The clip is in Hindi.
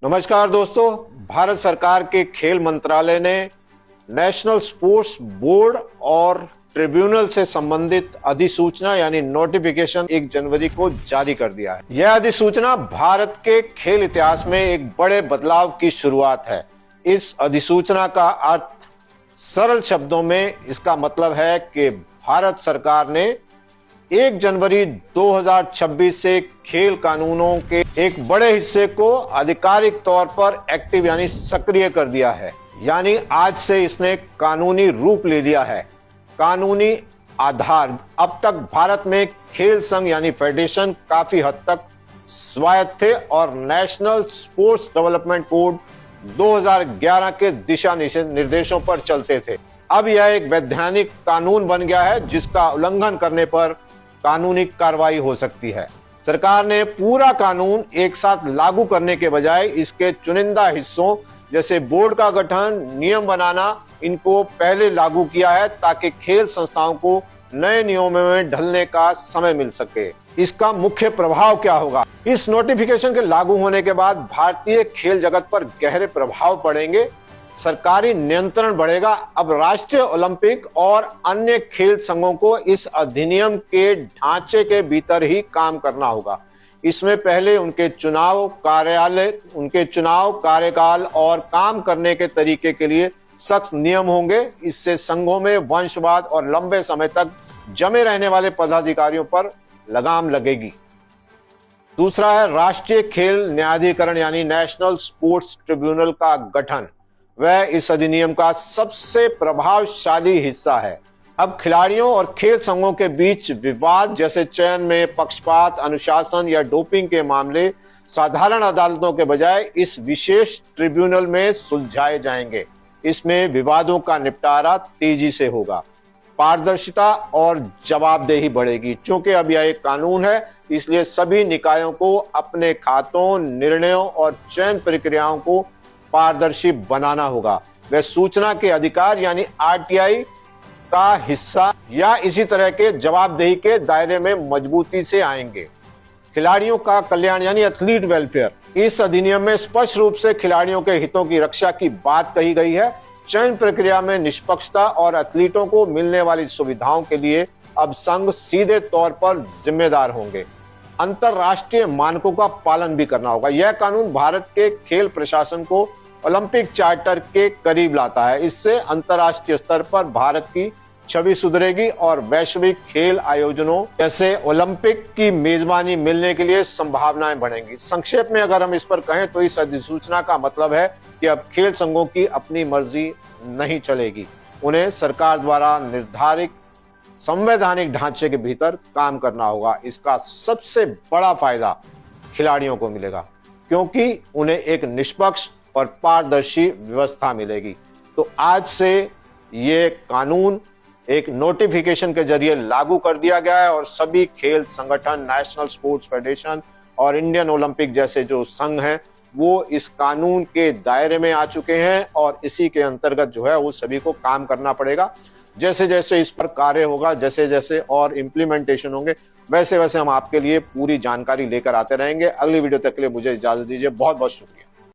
नमस्कार दोस्तों, भारत सरकार के खेल मंत्रालय ने नेशनल स्पोर्ट्स बोर्ड और ट्रिब्यूनल से संबंधित अधिसूचना यानी नोटिफिकेशन 1 जनवरी को जारी कर दिया है। यह अधिसूचना भारत के खेल इतिहास में एक बड़े बदलाव की शुरुआत है। इस अधिसूचना का अर्थ सरल शब्दों में इसका मतलब है कि भारत सरकार ने 1 जनवरी 2026 से खेल कानूनों के एक बड़े हिस्से को आधिकारिक तौर पर एक्टिव यानी सक्रिय कर दिया है। यानी आज से इसने कानूनी रूप ले लिया है। कानूनी आधार। अब तक भारत में खेल संघ यानी फेडरेशन काफी हद तक स्वायत्त थे और नेशनल स्पोर्ट्स डेवलपमेंट कोड 2011 के दिशा निर्देशों पर चलते थे। अब यह एक वैधानिक कानून बन गया है जिसका उल्लंघन करने पर कानूनी कार्रवाई हो सकती है। सरकार ने पूरा कानून एक साथ लागू करने के बजाय इसके चुनिंदा हिस्सों जैसे बोर्ड का गठन, नियम बनाना, इनको पहले लागू किया है ताकि खेल संस्थाओं को नए नियमों में ढलने का समय मिल सके। इसका मुख्य प्रभाव क्या होगा? इस नोटिफिकेशन के लागू होने के बाद भारतीय खेल जगत पर गहरे प्रभाव पड़ेंगे। सरकारी नियंत्रण बढ़ेगा। अब राष्ट्रीय ओलंपिक और अन्य खेल संघों को इस अधिनियम के ढांचे के भीतर ही काम करना होगा। इसमें पहले उनके चुनाव, कार्यकाल और काम करने के तरीके के लिए सख्त नियम होंगे। इससे संघों में वंशवाद और लंबे समय तक जमे रहने वाले पदाधिकारियों पर लगाम लगेगी। दूसरा है राष्ट्रीय खेल न्यायाधिकरण यानी नेशनल स्पोर्ट्स ट्रिब्यूनल का गठन। वह इस अधिनियम का सबसे प्रभावशाली हिस्सा है। अब खिलाड़ियों और खेल संघों के बीच विवाद जैसे चयन में पक्षपात, अनुशासन या डोपिंग के मामले साधारण अदालतों के बजाय इस विशेष ट्रिब्यूनल में सुलझाए जाएंगे। इसमें विवादों का निपटारा तेजी से होगा। पारदर्शिता और जवाबदेही बढ़ेगी। चूंकि अब यह एक कानून है, इसलिए सभी निकायों को अपने खातों, निर्णयों और चयन प्रक्रियाओं को पारदर्शी बनाना होगा। वे सूचना के अधिकार यानी आरटीआई का हिस्सा या इसी तरह के जवाबदेही के दायरे में मजबूती से आएंगे। खिलाड़ियों का कल्याण यानी एथलीट वेलफेयर। इस अधिनियम में स्पष्ट रूप से खिलाड़ियों के हितों की रक्षा की बात कही गई है। चयन प्रक्रिया में निष्पक्षता और एथलीटों को मिलने वाली सुविधाओं के लिए अब संघ सीधे तौर पर जिम्मेदार होंगे। अंतरराष्ट्रीय मानकों का पालन भी करना होगा। यह कानून भारत के खेल प्रशासन को ओलंपिक चार्टर के करीब लाता है। इससे अंतरराष्ट्रीय स्तर पर भारत की छवि सुधरेगी और वैश्विक खेल आयोजनों जैसे ओलंपिक की मेजबानी मिलने के लिए संभावनाएं बढ़ेंगी। संक्षेप में अगर हम इस पर कहें तो इस अधिसूचना का मतलब है कि अब खेल संघों की अपनी मर्जी नहीं चलेगी। उन्हें सरकार द्वारा निर्धारित संवैधानिक ढांचे के भीतर काम करना होगा। इसका सबसे बड़ा फायदा खिलाड़ियों को मिलेगा क्योंकि उन्हें एक निष्पक्ष और पारदर्शी व्यवस्था मिलेगी। तो आज से ये कानून एक नोटिफिकेशन के जरिए लागू कर दिया गया है और सभी खेल संगठन, नेशनल स्पोर्ट्स फेडरेशन और इंडियन ओलंपिक जैसे जो संघ हैं वो इस कानून के दायरे में आ चुके हैं और इसी के अंतर्गत जो है वो सभी को काम करना पड़ेगा। जैसे जैसे इस पर कार्य होगा, जैसे जैसे और इम्प्लीमेंटेशन होंगे, वैसे वैसे हम आपके लिए पूरी जानकारी लेकर आते रहेंगे। अगली वीडियो तक के लिए मुझे इजाजत दीजिए। बहुत बहुत शुक्रिया।